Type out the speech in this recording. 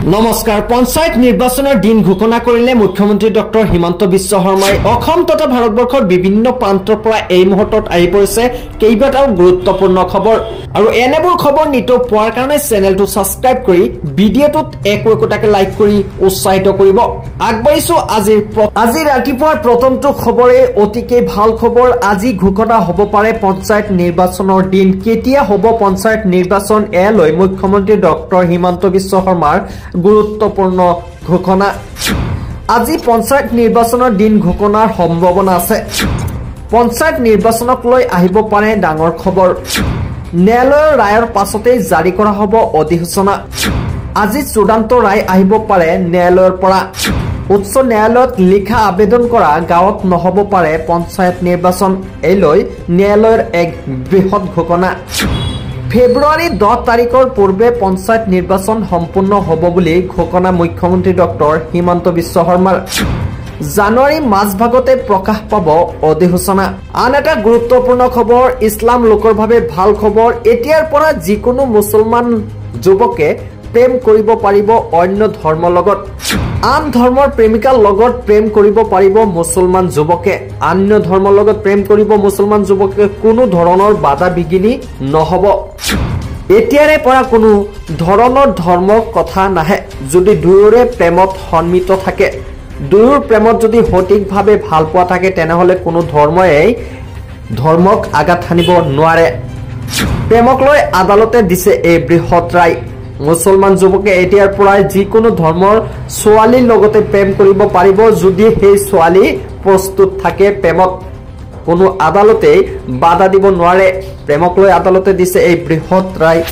নমস্কাৰ। পঞ্চায়ত নিৰ্বাচনৰ দিন ঘোষণা কৰিলে মুখ্যমন্ত্ৰী ডক্টৰ হিমন্ত বিশ্ব শৰ্মাই। অসম তথা ভাৰতবৰ্ষৰ বিভিন্ন প্ৰান্তৰ পৰা এই মুহূৰ্তত আহি পৰিছে কেইবাটাও গুৰুত্বপূৰ্ণ খবৰ আৰু এনেবোৰ খবৰ নিতৌ পোৱাৰ কাৰণে চেনেলটো ছাবস্ক্ৰাইব কৰি ভিডিঅ'টোত একোটাকে লাইক কৰি উৎসাহিত কৰিব। আগবাঢ়িছো আজি ৰাতিপুৱাৰ প্ৰথমটো খবৰে অতিকে ভাল খবৰ। আজি ঘোষণা হ'ব পাৰে পঞ্চায়ত নিৰ্বাচনৰ দিন। কেতিয়া হ'ব পঞ্চায়ত নিৰ্বাচন লৈ মুখ্যমন্ত্ৰী ডক্টৰ হিমন্ত বিশ্ব শৰ্মাৰ গুৰুত্বপূৰ্ণ ঘোষণা। আজি পঞ্চায়ত নিৰ্বাচনৰ দিন ঘোষণাৰ সম্ভাৱনা আছে। পঞ্চায়ত নিৰ্বাচনক লৈ আহিব পাৰে ডাঙৰ খবৰ। ন্যায়ালয়ৰ ৰায়ৰ পাছতেই জাৰি কৰা হ'ব অধিসূচনা। আজি চূড়ান্ত ৰায় আহিব পাৰে ন্যায়ালয়ৰ পৰা। উচ্চ ন্যায়ালয়ত লিখা আবেদন কৰা গাঁৱত নহ'ব পাৰে পঞ্চায়ত নিৰ্বাচন। এই লৈ ন্যায়ালয়ৰ এক বৃহৎ ঘোষণা। ফেব্ৰুৱাৰী 10 তাৰিখৰ পূৰ্বে পঞ্চায়ত নিৰ্বাচন সম্পূৰ্ণ হ'ব বুলি ঘোষণা মুখ্যমন্ত্ৰী ডক্টৰ হিমন্ত বিশ্ব শৰ্মাৰ। জানুৱাৰী মাজভাগতে প্ৰকাশ পাব অধিসূচনা। আন এটা গুৰুত্বপূৰ্ণ খবৰ, ইছলাম লোকৰ বাবে ভাল খবৰ। এতিয়াৰ পৰা যিকোনো মুছলমান যুৱকে প্ৰেম কৰিব পাৰিব অন্য ধৰ্মৰ লগত। আন ধৰ্মৰ প্ৰেমিকাৰ লগত প্ৰেম কৰিব পাৰিব মুছলমান যুৱকে। অন্য ধৰ্মৰ লগত প্ৰেম কৰিব মুছলমান যুৱকে। কোনো ধৰণৰ বাধা বিঘিনি নহ'ব। এতিয়াৰে পৰা কোনো ধৰণৰ ধৰ্মৰ কথা নাহে। যদি দুয়োৰে প্ৰেমত সন্মিত থাকে, দুয়োৰ প্ৰেমত যদি সঠিকভাৱে ভাল পোৱা থাকে, তেনেহ'লে কোনো ধৰ্মক আঘাত সানিব নোৱাৰে। প্ৰেমক লৈ আদালতে দিছে এই বৃহৎ ৰায়। মুছলমান যুৱকে এতিয়াৰ পৰাই যিকোনো ধৰ্মৰ ছোৱালীৰ লগতে প্ৰেম কৰিব পাৰিব, যদি সেই ছোৱালী প্ৰস্তুত থাকে প্ৰেমত। কোনো আদালতে বাধা দিব নোৱাৰে। প্ৰেমক লৈ আদালতে দিছে এই বৃহৎ ৰায়।